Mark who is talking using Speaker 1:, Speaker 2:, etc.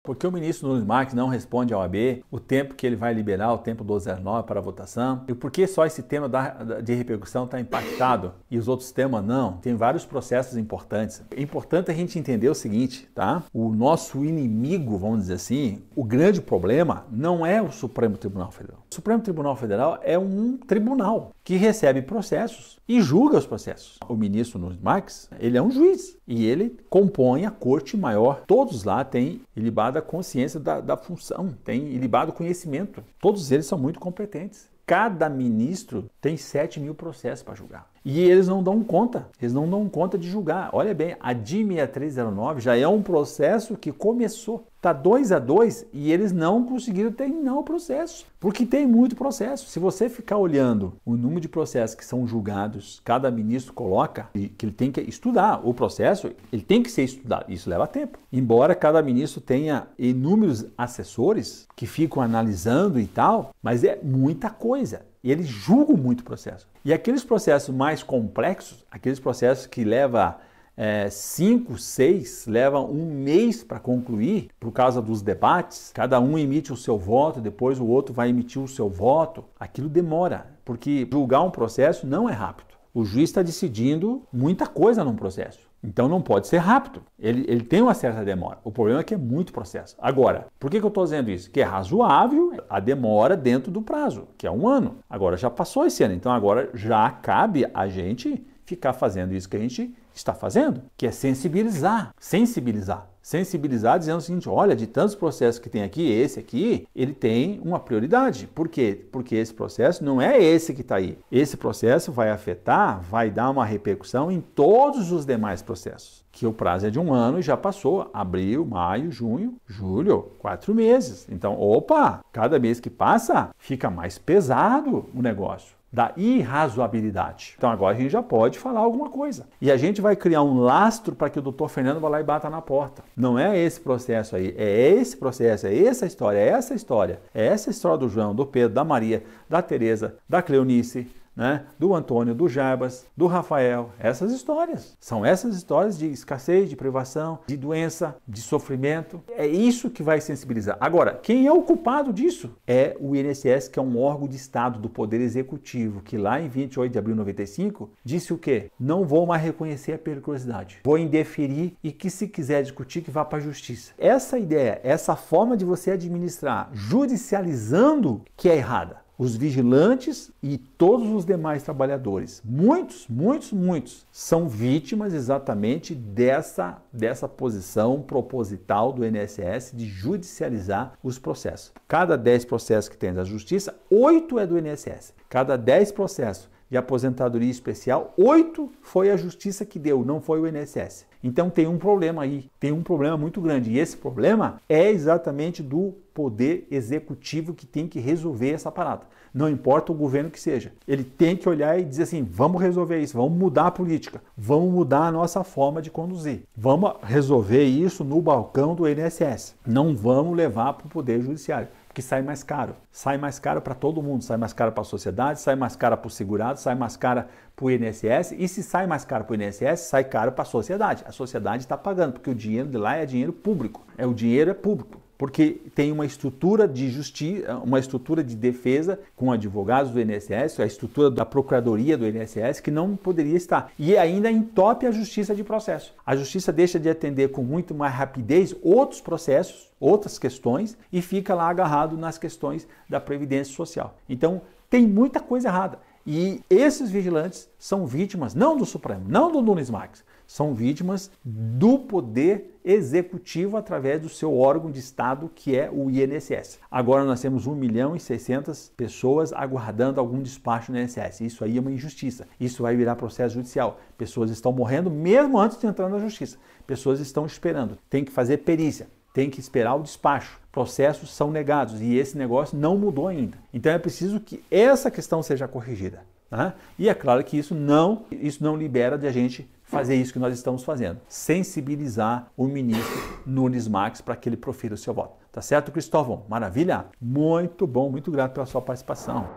Speaker 1: Porque o ministro Nunes Marques não responde à OAB, o tempo que ele vai liberar, o tempo do 09 para a votação, e por que só esse tema de repercussão está impactado e os outros temas não? Tem vários processos importantes. É importante a gente entender o seguinte, tá? O nosso inimigo, vamos dizer assim, o grande problema não é o Supremo Tribunal Federal. O Supremo Tribunal Federal é um tribunal que recebe processos e julga os processos. O ministro Nunes Marques, ele é um juiz e ele compõe a corte maior. Todos lá têm ilibada consciência da função, têm ilibado conhecimento. Todos eles são muito competentes. Cada ministro tem 7.000 processos para julgar. E eles não dão conta, de julgar. Olha bem, a DI 6309 já é um processo que começou. Está 2-2 e eles não conseguiram terminar o processo, porque tem muito processo. Se você ficar olhando o número de processos que são julgados, cada ministro coloca que ele tem que estudar o processo, ele tem que ser estudado. Isso leva tempo. Embora cada ministro tenha inúmeros assessores que ficam analisando e tal, mas é muita coisa. E eles julgam muito o processo. E aqueles processos mais complexos, aqueles processos que levam 5, 6, levam um mês para concluir por causa dos debates, cada um emite o seu voto, depois o outro vai emitir o seu voto, aquilo demora, porque julgar um processo não é rápido. O juiz está decidindo muita coisa num processo. Então não pode ser rápido. Ele tem uma certa demora. O problema é que é muito processo. Agora, por que eu estou dizendo isso? Que é razoável a demora dentro do prazo, que é 1 ano. Agora já passou esse ano, então agora já cabe a gente ficar fazendo isso que a gente está fazendo, que é sensibilizar. Sensibilizar dizendo o seguinte, olha, de tantos processos que tem aqui, esse aqui, ele tem uma prioridade. Por quê? Porque esse processo não é esse que está aí. Esse processo vai afetar, vai dar uma repercussão em todos os demais processos. Que o prazo é de 1 ano e já passou. Abril, maio, junho, julho, 4 meses. Então, opa, cada mês que passa, fica mais pesado o negócio. Da irrazoabilidade. Então agora a gente já pode falar alguma coisa. E a gente vai criar um lastro para que o doutor Fernando vá lá e bata na porta. Não é esse processo aí, é esse processo, é essa história, é essa história. É essa história do João, do Pedro, da Maria, da Tereza, da Cleonice, né? Do Antônio, do Jarbas, do Rafael. Essas histórias. São essas histórias de escassez, de privação, de doença, de sofrimento. É isso que vai sensibilizar. Agora, quem é o culpado disso? É o INSS, que é um órgão de Estado do Poder Executivo, que lá em 28 de abril de 95, disse o quê? Não vou mais reconhecer a periculosidade. Vou indeferir e que se quiser discutir, que vá para a justiça. Essa ideia, essa forma de você administrar judicializando que é errada. Os vigilantes e todos os demais trabalhadores, muitos, são vítimas exatamente dessa posição proposital do INSS de judicializar os processos. Cada 10 processos que tem da Justiça, 8 é do INSS. Cada 10 processos de aposentadoria especial, 8 foi a Justiça que deu, não foi o INSS. Então tem um problema aí, tem um problema muito grande. E esse problema é exatamente do Poder Executivo que tem que resolver essa parada. Não importa o governo que seja. Ele tem que olhar e dizer assim, vamos resolver isso, vamos mudar a política, vamos mudar a nossa forma de conduzir. Vamos resolver isso no balcão do INSS. Não vamos levar para o Poder Judiciário. Que sai mais caro. Sai mais caro para todo mundo, sai mais caro para a sociedade, sai mais caro para o segurado, sai mais caro para o INSS. E se sai mais caro para o INSS, sai caro para a sociedade. A sociedade está pagando, porque o dinheiro de lá é dinheiro público. O dinheiro é público. Porque tem uma estrutura de justiça, uma estrutura de defesa com advogados do INSS, a estrutura da Procuradoria do INSS, que não poderia estar. E ainda entope a justiça de processo. A justiça deixa de atender com muito mais rapidez outros processos, outras questões, e fica lá agarrado nas questões da Previdência Social. Então, tem muita coisa errada. E esses vigilantes são vítimas, não do Supremo, não do Nunes Marques, são vítimas do Poder Executivo através do seu órgão de Estado, que é o INSS. Agora nós temos 1.600.000 pessoas aguardando algum despacho no INSS. Isso aí é uma injustiça. Isso vai virar processo judicial. Pessoas estão morrendo mesmo antes de entrar na justiça. Pessoas estão esperando. Tem que fazer perícia. Tem que esperar o despacho. Processos são negados e esse negócio não mudou ainda. Então é preciso que essa questão seja corrigida. Né? E é claro que isso não libera de a gente fazer isso que nós estamos fazendo. Sensibilizar o ministro Nunes Marques para que ele profira o seu voto. Tá certo, Cristóvão? Maravilha? Muito bom, muito grato pela sua participação.